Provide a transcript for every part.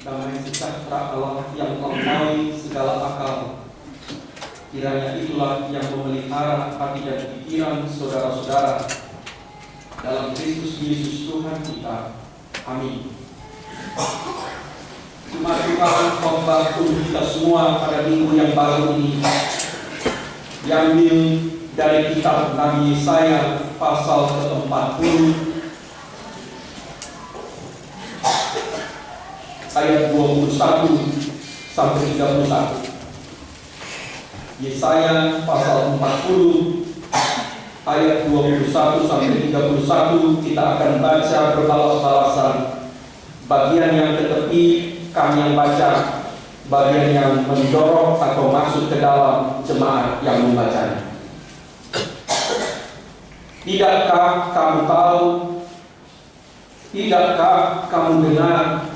damai sejahtera Allah yang melampaui segala akal, kiranya itulah yang memelihara hati dan pikiran saudara-saudara dalam Kristus Yesus Tuhan kita. Amin. Jemaat Tuhan, khotbah untuk kita semua pada minggu yang baru ini diambil dari kitab Nabi Yesaya pasal ke-40 ayat 21 sampai 31. Yesaya pasal 40 ayat 21 sampai 31 kita akan baca berbalas-balasan. Bagian yang ke tepi kami yang baca, bagian yang mendorong atau masuk ke dalam jemaat yang membacanya. Tidakkah kamu tahu? Tidakkah kamu dengar?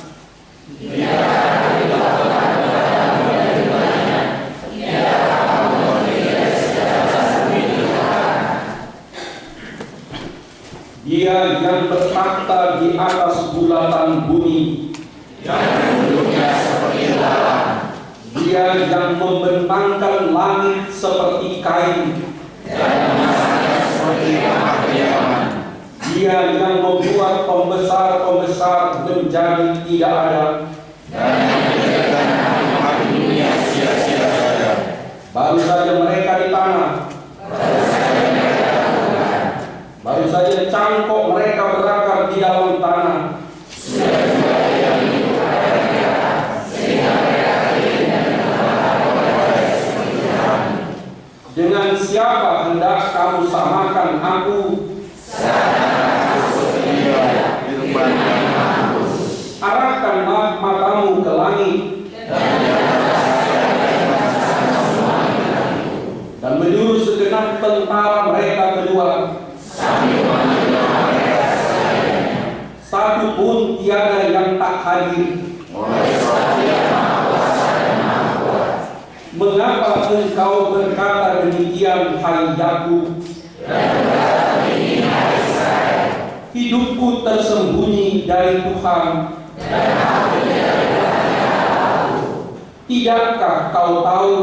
Dia yang bertakhta di atas bulatan bumi, yang duduknya seperti lalang, Dia yang membentangkan langit seperti kain, dan memasangnya seperti kamar kediaman. Dia yang membuat pembesar-pembesar menjadi tidak ada, Dan menjadikan hati dunia sia-sia saja. baru saja mereka di tanah, baru saja cangkok mereka berakar di dalam tanah. Sudah juga tidak hidup padanya, sehingga mereka kering dan beroleh seperti kami. Dengan siapa hendak kamu samakan aku? Arahkanlah matamu ke langit dan menyuruh segenap tentara mereka keluar. Satu pun tiada yang tak hadir. Mengapa engkau berkata demikian, hai Yakub? Hidupku tersembunyi dari Tuhan. Tidakkah kau tahu?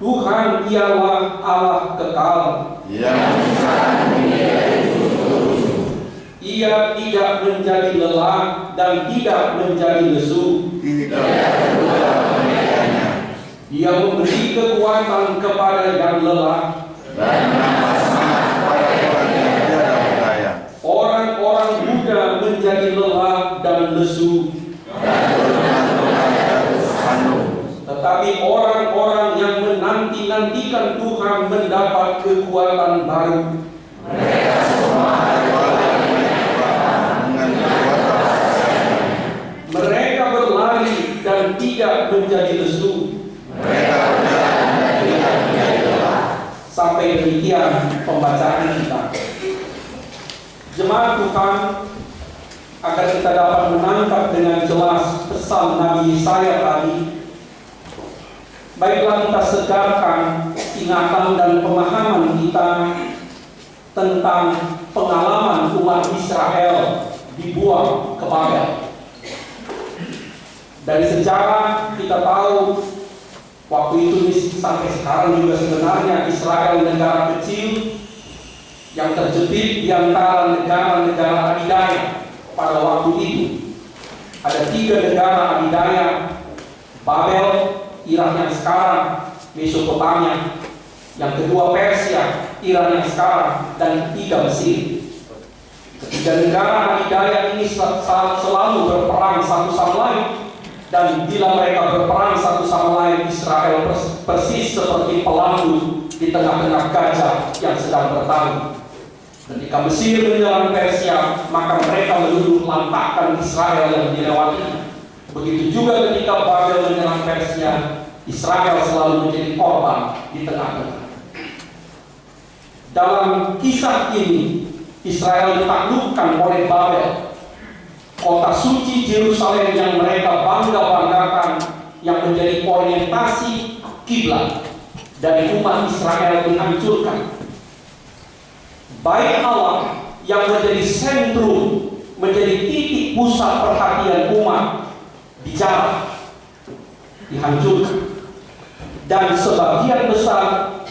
Tuhan ialah Allah kekal. Ia tidak menjadi lelah dan tidak menjadi lesu. Dia memberi kekuatan kepada yang lelah. Orang-orang muda menjadi lelah dan lesu. Tetapi orang-orang yang menanti-nantikan Tuhan mendapat kekuatan baru. Mereka berlari dan tidak menjadi lesu. Sampai demikian pembacaan kita. Jemaat Tuhan, agar kita dapat menangkap dengan jelas pesan Nabi Yesaya tadi, baiklah kita segarkan ingatan dan pemahaman kita tentang pengalaman umat Israel dibuang ke Babel. Dari sejarah kita tahu waktu itu sampai sekarang juga sebenarnya Israel negara kecil yang terjepit di antara negara-negara adidaya pada waktu itu. Ada 3 negara adidaya: Babel, Iran yang sekarang, Mesopotamia. Yang kedua Persia, Iran yang sekarang, dan ketiga Mesir. Ketiga negara adidaya ini selalu berperang satu sama lain. Dan bila mereka berperang satu sama lain, Israel persis seperti pelandu di tengah-tengah gajah yang sedang bertarung. Ketika Mesir menyerang Persia, maka mereka meluluh lantakkan Israel yang dilewati. Begitu juga ketika Babel menyerang Persia, Israel selalu menjadi korban di tengah-tengah. Dalam kisah ini, Israel ditaklukkan oleh Babel, kota suci Yerusalem yang mereka bangga-banggakan, yang menjadi orientasi kiblat dari umat Israel dihancurkan. Baik Allah yang menjadi sentrum menjadi titik pusat perhatian umat dijarah, dihancurkan. Dan sebagian besar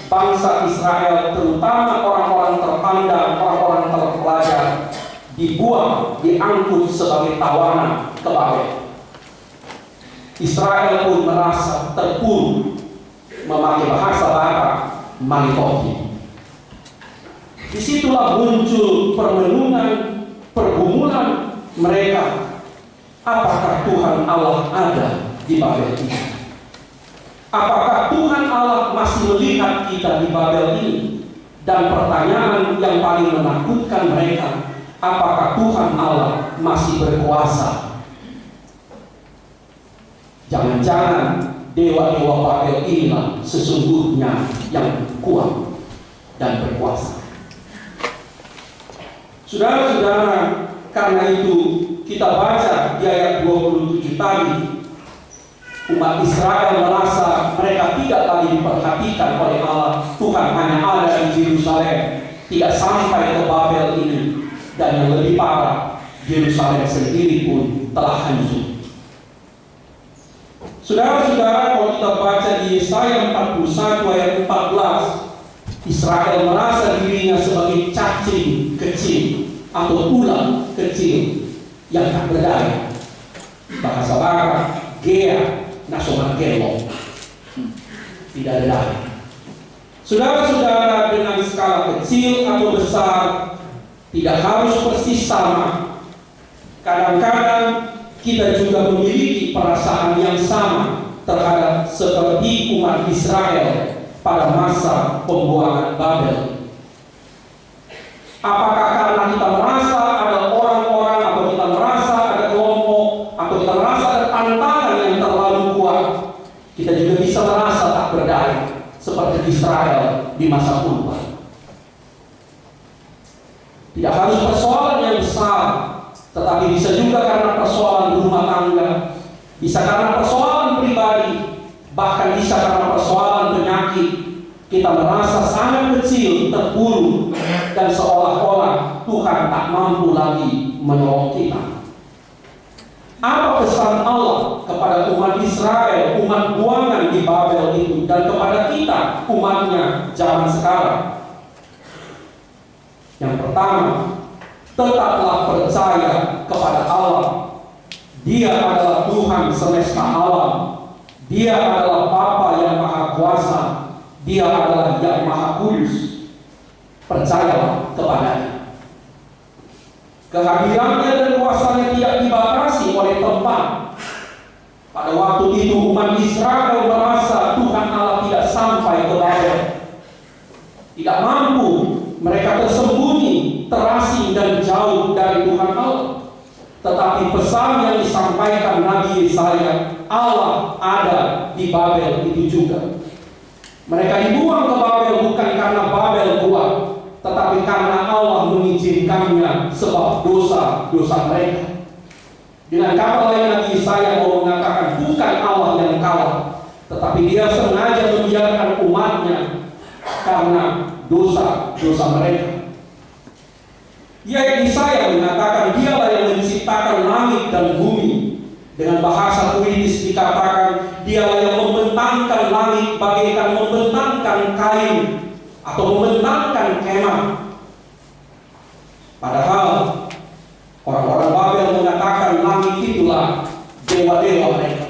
bangsa Israel, terutama orang-orang terpandang, orang-orang terpelajar, dibuang, diangkut sebagai tawanan ke Babel. Israel pun merasa terpuruk, memakai bahasa Barat, malikoki. Disitulah muncul permenungan, pergumulan mereka. Apakah Tuhan Allah ada di Babel ini? Apakah Tuhan Allah masih melihat kita di Babel ini? Dan pertanyaan yang paling menakutkan mereka, apakah Tuhan Allah masih berkuasa? Jangan-jangan dewa-dewa Babel inilah sesungguhnya yang kuat dan berkuasa. Saudara-saudara, karena itu kita baca di ayat 27 tadi, umat Israel merasa mereka tidak lagi diperhatikan oleh Allah. Tuhan hanya ada di Yerusalem, tidak sampai ke Babel ini. Dan yang lebih parah, Yerusalem sendiri pun telah hancur. Saudara-saudara, kalau kita baca di Yesaya 41 ayat 14, Israel merasa dirinya sebagai cacing kecil atau ular kecil yang tak berdaya. Bahasa Barat, gea nasional gelo, tidak ada daya. Saudara-saudara, dengan skala kecil atau besar tidak harus persis sama. Kadang-kadang kita juga memiliki perasaan yang sama terhadap seperti umat Israel pada masa pembuangan Babel. Apakah karena kita merasa ada orang-orang, atau kita merasa ada kelompok, atau kita merasa ada tantangan yang terlalu kuat, kita juga bisa merasa tak berdaya seperti Israel di masa purba. Tidak harus persoalan yang besar, tetapi bisa juga karena persoalan rumah tangga, bisa karena persoalan pribadi, bahkan bisa karena persoalan penyakit. Kita merasa sangat kecil, terpuruk, dan seolah-olah Tuhan tak mampu lagi menolong kita. Apa pesan Allah kepada umat Israel, umat buangan di Babel itu, dan kepada kita, umatnya zaman sekarang? Yang pertama, tetaplah percaya kepada Allah. Dia adalah Tuhan semesta alam. Dia adalah Bapa yang Maha Kuasa. Dia adalah Yang Maha Kudus. Percayalah kepadanya. Kehadirannya dan kuasanya tidak dibatasi oleh tempat. Pada waktu itu umat Israel merasa Tuhan Allah tidak sampai ke Babel, tidak mampu. Mereka tersembunyi, terasing dan jauh dari Tuhan Allah. Tetapi pesan yang disampaikan Nabi Yesaya, Allah ada di Babel itu juga. Mereka dibuang ke Babel bukan karena Babel kuat, tetapi karena Allah mengizinkannya sebab dosa-dosa mereka. Dengan kata lain, Nabi Yesaya mau mengatakan bukan Allah yang kalah, tetapi Dia sengaja membiarkan umatnya karena dosa-dosa mereka. Yesaya mengatakan Dialah yang menciptakan langit dan bumi. Dengan bahasa puitis dikatakan Dialah yang membentangkan langit bagaikan membentangkan kain atau membentangkan kemah. Padahal orang-orang Babel mengatakan langit itulah dewa-dewa mereka.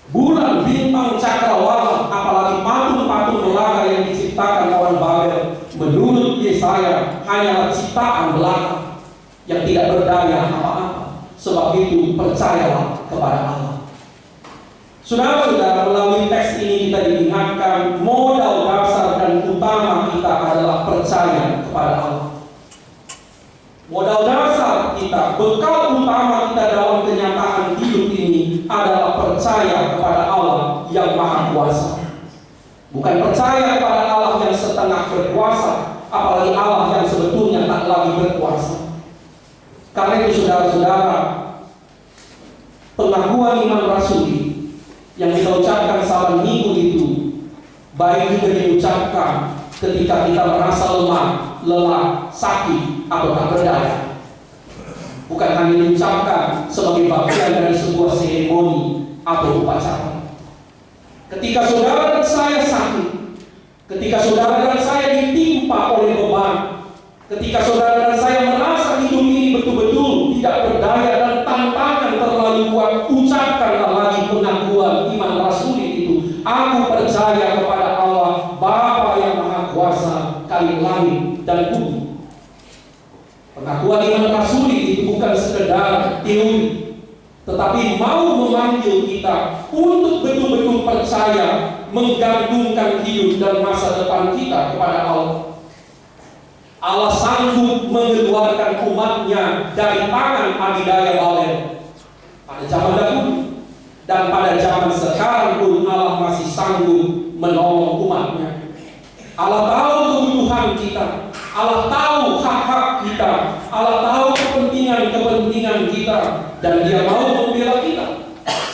Bulan, bintang, cakrawala, apalagi patung-patung belaka yang diciptakan orang Babel, menurut Yesaya hanyalah ciptaan belaka yang tidak berdaya apa-apa. Sebab itu percayalah kepada Allah. Saudara-saudara, melalui teks ini kita diingatkan modal dasar dan utama kita adalah percaya kepada Allah. Modal dasar kita, bekal utama kita dalam kenyataan hidup ini adalah percaya kepada Allah yang Maha Kuasa. Bukan percaya kepada Allah yang setengah berkuasa, apalagi Allah yang sebetulnya tak lagi berkuasa. Karena itu saudara-saudara, pengakuan iman rasuli yang kita ucapkan saban minggu itu baik juga diucapkan ketika kita merasa lemah, lelah, sakit, atau tak berdaya. bukan hanya diucapkan sebagai bagian dari sebuah seremoni atau upacara. Ketika saudara dan saya sakit, ketika saudara dan saya ditimpa oleh beban, ketika saudara dan saya merasa hidup ini betul-betul tidak berdaya dan tantangan terlalu kuat, ucapkanlah lagi pengakuan iman rasuli itu. Aku percaya kepada Allah, Bapa yang Maha Kuasa, kali langit dan bumi. Pengakuan iman rasuli itu bukan sekedar teori, tetapi mau memanggil kita untuk betul-betul percaya, menggantungkan hidup dan masa depan kita kepada Allah. Allah sanggup mengeluarkan umatnya dari tangan adidaya Babel pada zaman dahulu, dan pada zaman sekarang pun Allah masih sanggup menolong umatnya. Allah tahu kebutuhan kita, Allah tahu hak-hak kita, Allah tahu kepentingan kita, dan Dia mau membela kita.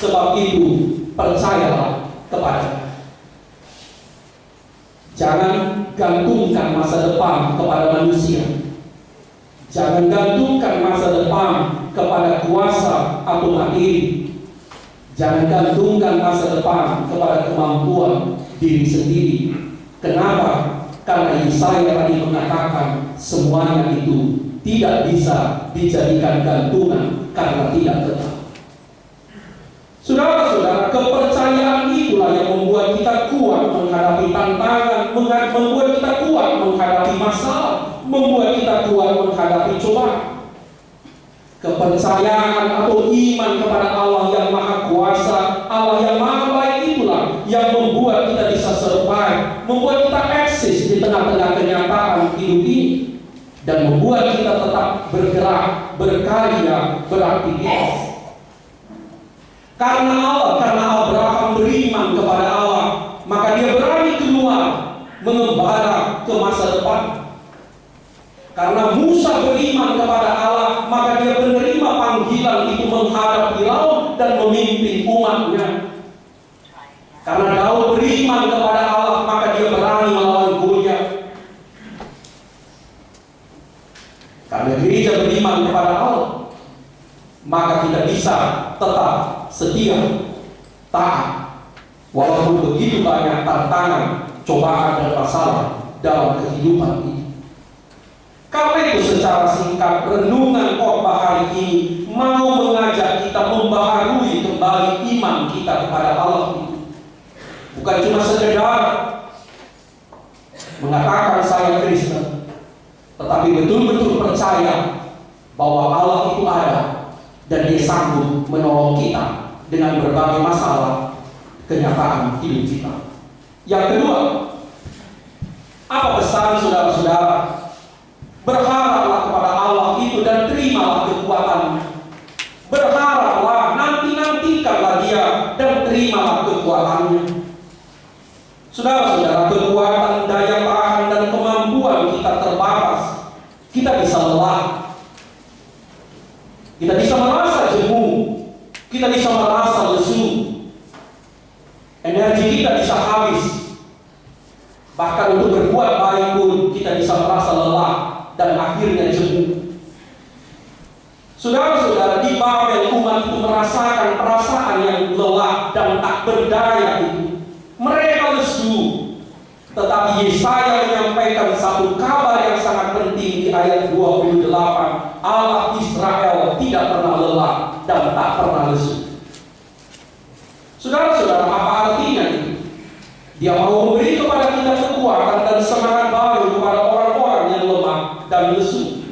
Sebab itu percayalah kepada-Nya. Jangan gantungkan masa depan kepada manusia. Jangan gantungkan masa depan kepada kuasa atau materi. Jangan gantungkan masa depan kepada kemampuan diri sendiri. Kenapa? Karena Yesaya tadi mengatakan semuanya itu tidak bisa dijadikan gantungan karena tidak tetap. Saudara-saudara, kepercayaan itulah yang membuat kita kuat menghadapi tantangan, membuat kita kuat menghadapi masalah, membuat kita kuat menghadapi cobaan. Kepercayaan atau iman kepada Allah yang Maha Kuasa, Allah yang Maha Baik itulah yang membuat kita bisa survive, membuat kita eksis di tengah-tengah kenyataan hidup ini, dan membuat kita tetap bergerak, berkarya, beraktivitas. Karena Abraham beriman kepada Allah, maka dia berani keluar mengembara ke masa depan. Karena Musa beriman kepada Allah, maka dia menerima panggilan itu menghadap Firaun dan memimpin umatnya. Karena Daud beriman kepada Allah, maka dia berani melawan Goliat. Karena gereja beriman kepada Allah, maka kita bisa tetap setia, taat, walaupun begitu banyak tantangan, cobaan dan masalah dalam kehidupan ini. Karena itu secara singkat, renungan khotbah hari ini mau mengajak kita membaharui kembali iman kita kepada Allah itu. Bukan cuma sekedar mengatakan saya Kristen, tetapi betul-betul percaya bahwa Allah itu ada dan Dia sanggup menolong kita dengan berbagai masalah kenyataan hidup kita. Yang kedua, apa pesan saudara-saudara? Berharaplah kepada Allah itu dan terimalah kekuatannya. Berharaplah, nantikanlah Dia dan terimalah kekuatannya. Saudara-saudara, kekuatan, daya tahan dan kemampuan kita terbatas. Kita bisa lelah, kita bisa merasa jemu, kita bisa merasa lesu, energi kita bisa habis. Bahkan untuk berbuat baik pun kita bisa merasa lelah dan akhirnya jemu. Saudara-saudara, di Babel umat itu merasakan perasaan yang lelah dan tak berdaya itu. Mereka lesu. Tetapi Yesaya menyampaikan satu kabar yang sangat penting di ayat 28. Allah Israel tidak pernah lelah dan tak pernah lesu. Saudara-saudara, apa artinya itu? Dia mau memberi kepada kita kekuatan dan semangat baru kepada orang-orang yang lemah dan lesu.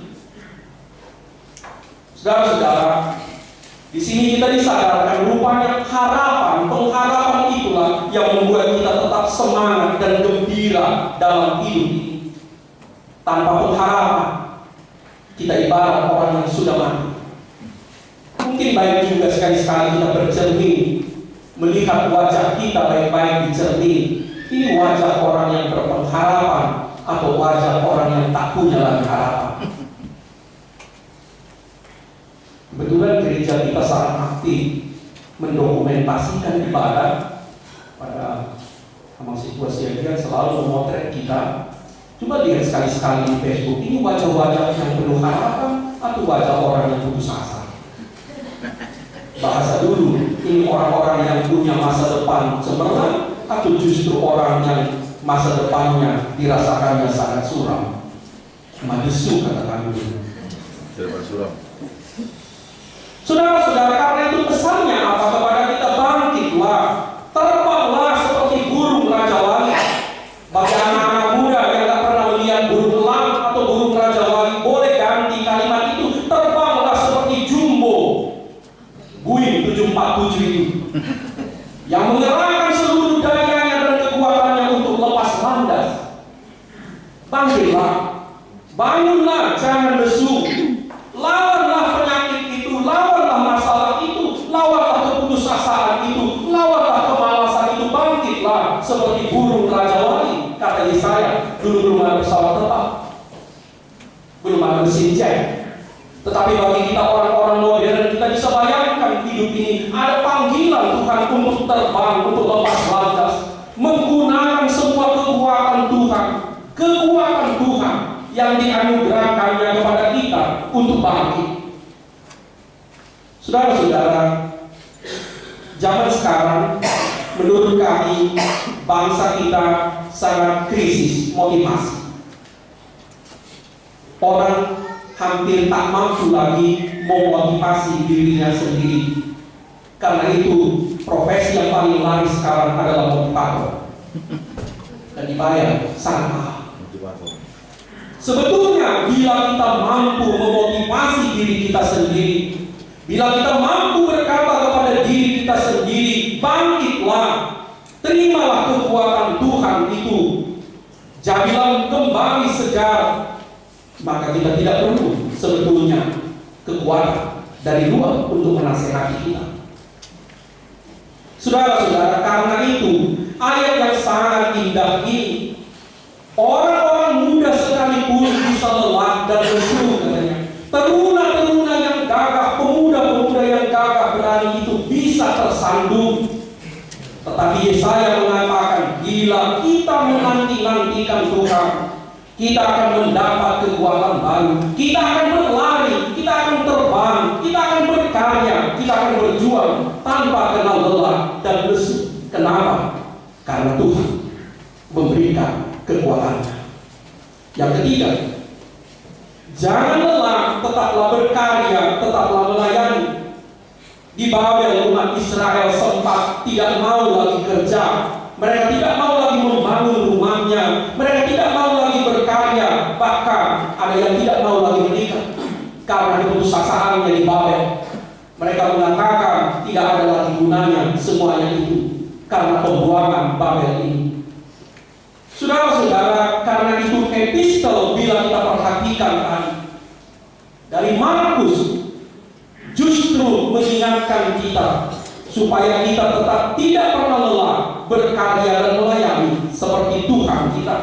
Saudara-saudara, di sini kita disadarkan rupanya pengharapan itulah yang membuat kita tetap semangat dan gembira dalam hidup ini. Tanpa pengharapan, kita ibarat orang yang sudah mati. Mungkin baik juga sekali-sekali kita bercermin, melihat wajah kita baik-baik di cermin. Ini wajah orang yang berpengharapan atau wajah orang yang tak punya lagi harapan. Kebetulan gereja kita sangat aktif mendokumentasikan ibadah. Pada situasi dia selalu memotret kita. Coba lihat sekali-sekali di Facebook, ini wajah-wajah yang penuh harapan atau wajah orang yang putus asa? Bahasa dulu, ini orang-orang yang punya masa depan cemerlang atau justru orang yang masa depannya dirasakannya sangat suram? Madesu katakan dulu. Suram. Saudara-saudara, karena itu pesannya apa kepada kita? Bangkitlah, terbanglah seperti burung Raja Wali. Bagi anak-anak muda yang tak pernah melihat burung elang atau burung Raja Wali, boleh ganti kalimat itu. Terbanglah seperti Jumbo Boeing 747 itu, yang mengerahkan seluruh dayanya dan kekuatannya untuk lepas landas. Bangkitlah, bangunlah, jangan lesu. Lawanlah penyakit itu, lawanlah masalah itu, lawanlah keputusasaan itu, lawanlah kemalasan itu. Bangkitlah seperti burung Raja Wali, kata Yesaya. Dulu belum ada pesawat terbang, belum ada mesin jet. Tetapi bagi kita orang-orang modern, kita bisa bayangkan hidup ini ada panggilan Tuhan untuk terbang, untuk lepas landas, menggunakan semua kekuatan Tuhan yang dianugerahkannya kepada kita untuk bangkit. Saudara-saudara, zaman sekarang menurut kami bangsa kita sangat krisis motivasi. Orang hampir tak mampu lagi memotivasi dirinya sendiri. Karena itu profesi yang paling laris sekarang adalah motivator, dan dibayar sangat mahal. Sebetulnya bila kita mampu memotivasi diri kita sendiri, bila kita mampu berkata kepada diri kita sendiri, bangkitlah, terimalah kekuatan Tuhan itu, jadilah kembali segar, maka kita tidak perlu sebetulnya kekuatan dari luar untuk menasihati kita. Saudara-saudara, karena itu ayat yang sangat indah ini, orang-orang muda sekalipun bisa lelah dan lesu, katanya. Teruna-teruna yang gagah, pemuda-pemuda yang gagah berani itu bisa tersandung. Tetapi Yesaya mengatakan, bila kita menanti-nantikan Tuhan, kita akan mendapat kekuatan baru. Kita akan berlari, kita akan terbang, kita akan berkarya, kita akan berjuang tanpa kenal lelah dan lesu. Kenapa? Karena Tuhan memberikan kekuatannya. Yang ketiga, jangan lelah, tetaplah berkarya, tetaplah melayani. Di Babel umat Israel sempat tidak mau lagi kerja, mereka tidak mau lagi membangun rumahnya, mereka tidak mau lagi berkarya, bahkan ada yang tidak mau lagi menikah karena keputusasaannya di Babel. Mereka mengatakan tidak ada lagi gunanya semuanya itu karena pembuangan Babel ini. Saudara-saudara, karena itu epistel bila kita perhatikan dari Markus justru mengingatkan kita supaya kita tetap tidak pernah lelah berkarya dan melayani seperti Tuhan kita.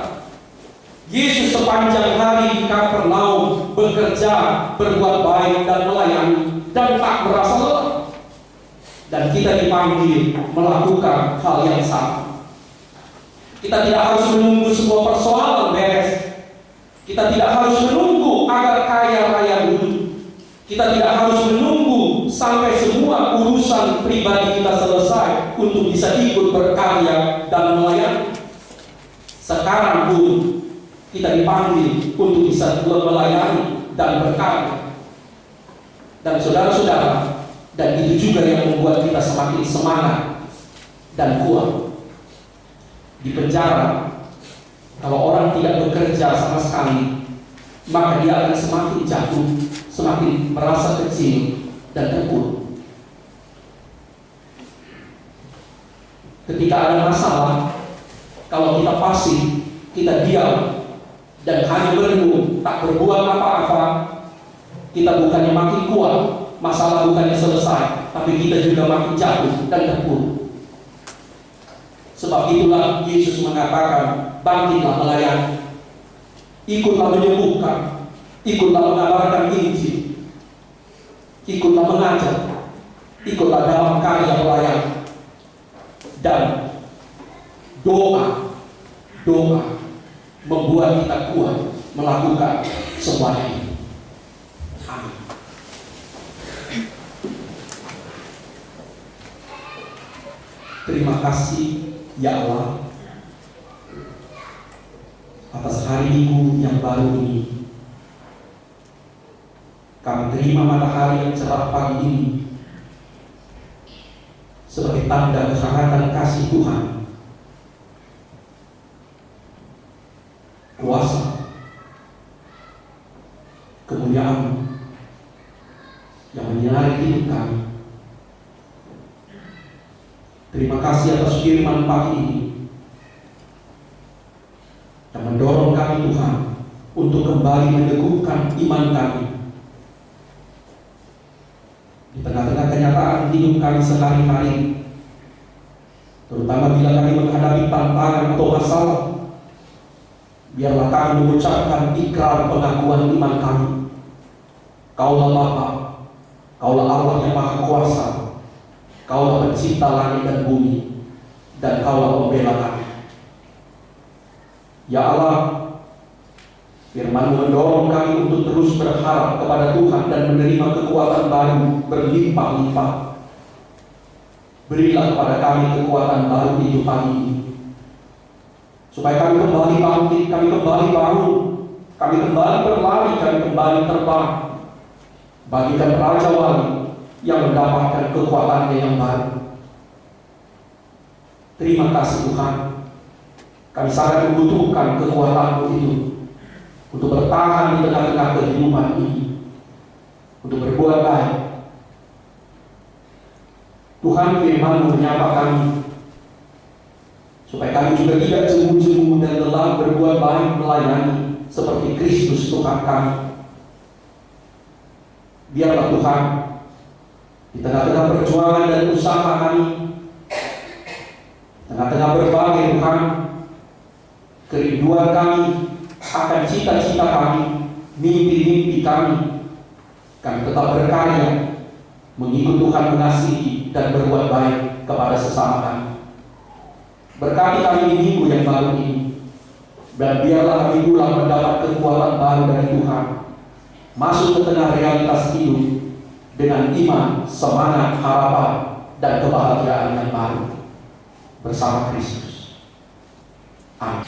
Yesus sepanjang hari di Kapernaum bekerja, berbuat baik dan melayani dan tak merasa lelah. Dan kita dipanggil melakukan hal yang sama. Kita tidak harus menunggu sebuah persoalan beres. Kita tidak harus menunggu agar kaya raya dulu. Kita tidak harus menunggu sampai semua urusan pribadi kita selesai untuk bisa ikut berkarya dan melayani. Sekarang pun kita dipanggil untuk bisa melayani dan berkarya. Dan saudara-saudara, dan itu juga yang membuat kita semakin semangat dan kuat. Di penjara, kalau orang tidak bekerja sama sekali, maka dia akan semakin jatuh, semakin merasa kecil dan terpuruk. Ketika ada masalah, kalau kita pasif, kita diam dan hanya merenung, tak berbuat apa-apa, kita bukannya makin kuat, masalah bukannya selesai, tapi kita juga makin jatuh dan terpuruk. Sebab itulah Yesus mengatakan, bangkitlah melayani, ikutlah menyembuhkan, ikutlah mengabarkan Injil, ikutlah mengajar, ikutlah dalam karya melayani, dan doa membuat kita kuat melakukan semuanya ini. Amin. Terima kasih ya Allah atas hari Minggu yang baru ini. Kami terima matahari yang cerah pagi ini sebagai tanda kehangatan kasih Tuhan, kuasa, kemuliaan yang menyinari hidup kami. Terima kasih atas firman pagi ini yang mendorong kami Tuhan untuk kembali meneguhkan iman kami di tengah-tengah kenyataan hidup kami sehari-hari, terutama bila kami menghadapi tantangan atau masalah. Biarlah kami mengucapkan ikrar pengakuan iman kami. Kaulah Bapa, Kaulah Allah yang Maha Kuasa, Kaulah pencipta langit dan bumi, dan Kaulah pembela kami. Ya Allah, firman-Mu mendorong kami untuk terus berharap kepada Tuhan dan menerima kekuatan baru berlimpah-limpah. Berilah kepada kami kekuatan baru hidup pagi ini, supaya kami kembali bangkit, kami kembali bangun, kami kembali berlari, kami kembali terbang, bagikan Raja Wali yang mendapatkan kekuatannya yang baru. Terima kasih Tuhan, kami sangat membutuhkan kekuatan-Mu itu untuk bertahan di tengah-tengah kehidupan ini, untuk berbuat baik. Tuhan, firman-Mu menyapa kami supaya kami juga tidak jemu-jemu dan lelah berbuat baik melayani seperti Kristus Tuhan kami. Biarlah Tuhan, di tengah-tengah perjuangan dan usaha kami, tengah-tengah berbagai Tuhan kerinduan kami akan cita-cita kami, mimpi-mimpi kami, kami tetap berkarya mengikut Tuhan, mengasihi dan berbuat baik kepada sesama kami. Berkati kami di minggu yang baru ini, dan biarlah kami pulang mendapat kekuatan baru dari Tuhan, masuk ke tengah realitas hidup dengan iman, semangat, harapan, dan kebahagiaan yang baru bersama Kristus. Amin.